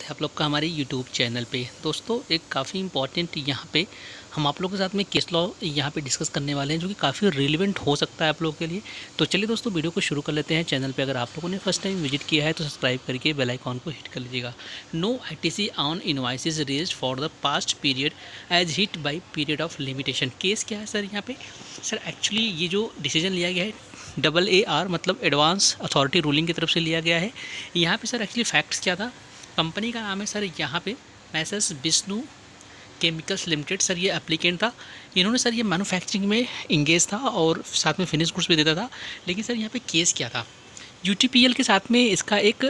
है आप लोग का हमारे YouTube चैनल पे। दोस्तों एक काफ़ी इंपॉर्टेंट यहाँ पे हम आप लोगों के साथ में केस लॉ यहाँ पे डिस्कस करने वाले हैं जो कि काफ़ी रिलेवेंट हो सकता है आप लोगों के लिए। तो चलिए दोस्तों वीडियो को शुरू कर लेते हैं। चैनल पे अगर आप लोगों ने फर्स्ट टाइम विजिट किया है तो सब्सक्राइब करके बेल आइकॉन को हिट कर लीजिएगा। No ITC on invoices raised for the past period as hit by period of limitation. Case क्या है सर यहाँ पे? सर एक्चुअली ये जो डिसीजन लिया गया है AAR मतलब एडवांस अथॉरिटी रूलिंग की तरफ से लिया गया है। यहाँ पे सर एक्चुअली फैक्ट्स क्या था? कंपनी का नाम है सर यहाँ पे Messrs Vishnu chemicals limited. Sir ये एप्लीकेंट था। इन्होंने सर ये मैन्युफैक्चरिंग में इंगेज था और साथ में फिनिश गुड्स भी देता था। लेकिन सर यहाँ पे केस क्या था? UTPL के साथ में इसका एक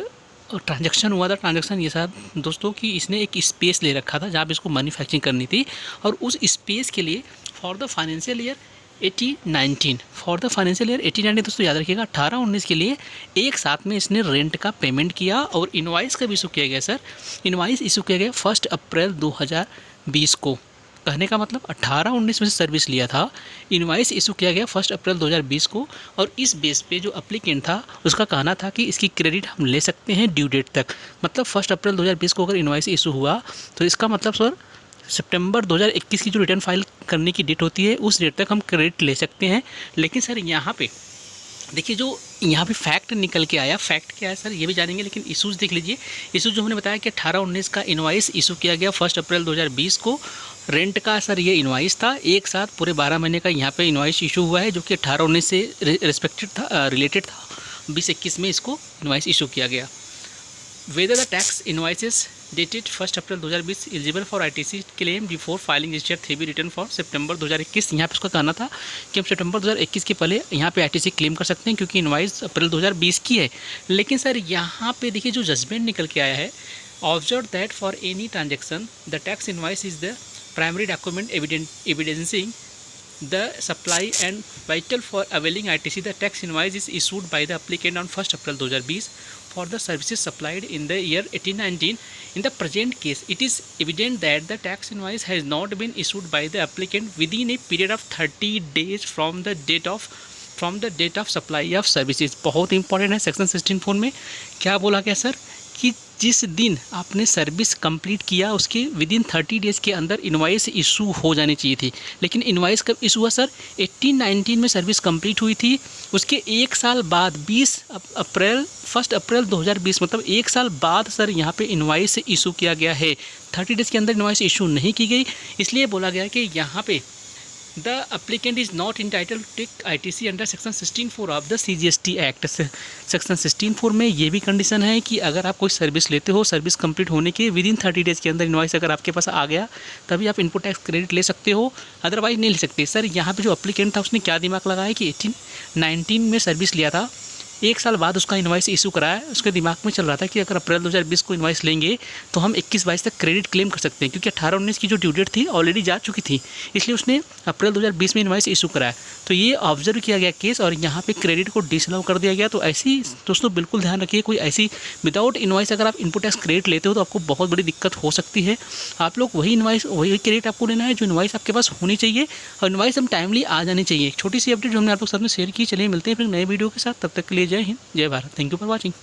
ट्रांजैक्शन हुआ था। ट्रांजैक्शन ये था दोस्तों कि इसने एक स्पेस ले रखा था जहाँ पे इसको मैन्युफैक्चरिंग करनी थी और उस स्पेस के लिए for the financial year 18-19 for the financial year 18-19 दोस्तों याद रखिएगा 18-19 के लिए एक साथ में इसने रेंट का पेमेंट किया और इनवाइस का भी इशू किया गया। सर इनवाइस इशू किया गया 1 अप्रैल 2020 को। कहने का मतलब 18-19 में से सर्विस लिया था, इनवाइस इशू किया गया 1 अप्रैल 2020 को और इस बेस पे जो अप्लीकेंट था उसका कहना था कि इसकी क्रेडिट हम ले सकते हैं ड्यू डेट तक। मतलब 1 अप्रैल 2020 को अगर इनवाइस इशू हुआ तो इसका मतलब सर सितंबर 2021 की जो रिटर्न फाइल करने की डेट होती है उस डेट तक हम क्रेडिट ले सकते हैं। लेकिन सर यहाँ पे देखिए जो यहाँ पे फैक्ट निकल के आया, फैक्ट क्या है सर ये भी जानेंगे, लेकिन इशूज़ देख लीजिए। इशूज़ जो हमने बताया कि 18-19 का इनवाइस इशू किया गया 1 अप्रैल 2020 को। रेंट का सर ये इनवाइस था, एक साथ पूरे 12 महीने का यहाँ पे इनवाइस इशू हुआ है जो कि 18-19 से रिस्पेक्टेड था, रिलेटेड था। 20-21 में इसको इनवाइस इशू किया गया। Whether the tax invoices dated 1 April 2020 eligible for ITC claim before filing register 3B return for September 2021। यहाँ पे उसका कहना था कि हम सितंबर 2021 के पहले यहाँ पे ITC क्लेम कर सकते हैं क्योंकि इनवाइस अप्रैल 2020 की है। लेकिन सर यहाँ पे देखिए जो जजमेंट निकल के आया है, observe that for any transaction the tax invoice is the primary document evidencing the supply and vital for availing ITC. The tax invoice is issued by the applicant on 1 April 2020 for the services supplied in the year 18-19. In the present case, it is evident that the tax invoice has not been issued by the applicant within a period of 30 days from the date of supply of services. बहुत important है। Section 16(4) में क्या बोला गया sir कि जिस दिन आपने सर्विस कंप्लीट किया उसके विदिन 30 डेज़ के अंदर इनवाइस इशू हो जानी चाहिए थी। लेकिन इनवाइस कब इशू हुआ सर? 18-19 में सर्विस कंप्लीट हुई थी, उसके एक साल बाद 1 अप्रैल 2020 मतलब एक साल बाद सर यहाँ पे इनवाइस इशू किया गया है। 30 डेज़ के अंदर इनवाइस इशू नहीं की गई, इसलिए बोला गया कि यहाँ पे the applicant is not entitle to take ITC under section 16(4) of the CGST act. Section 16(4) में ये भी कंडीशन है कि अगर आप कोई सर्विस लेते हो, सर्विस कंप्लीट होने के विदिन 30 डेज़ के अंदर इनवाइस अगर आपके पास आ गया तभी आप इनपुट टैक्स क्रेडिट ले सकते हो, अदरवाइज नहीं ले सकते। सर यहाँ पे जो अप्लीकेंट था उसने क्या दिमाग लगाया कि 18-19 में सर्विस लिया था, एक साल बाद उसका इनवाइस इशू कराया। उसके दिमाग में चल रहा था कि अगर अप्रैल 2020 को इनवाइस लेंगे तो हम 21-22 तक क्रेडिट क्लेम कर सकते हैं क्योंकि 18-19 की जो ड्यू डेट थी ऑलरेडी जा चुकी थी, इसलिए उसने अप्रैल 2020 में इनवाइस इशू कराया। तो ये ऑब्जर्व किया गया केस और यहाँ पे क्रेडिट को डिसअलाउ कर दिया गया। तो ऐसी दोस्तों बिल्कुल ध्यान रखिए, कोई ऐसी विदाउट इनवाइस अगर आप इनपुट टैक्स क्रेडिट लेते हो तो आपको बहुत बड़ी दिक्कत हो सकती है। आप लोग वही क्रेडिट आपको लेना है जो इनवाइस आपके पास होनी चाहिए और इनवाइस हम टाइमली आ जानी चाहिए। छोटी सी अपडेट जो हमने आप लोग साथ में शेयर की। चलिए मिलते हैं फिर नए वीडियो के साथ, तब तक के लिए जय हिंद, जय Bharat. Thank you for watching.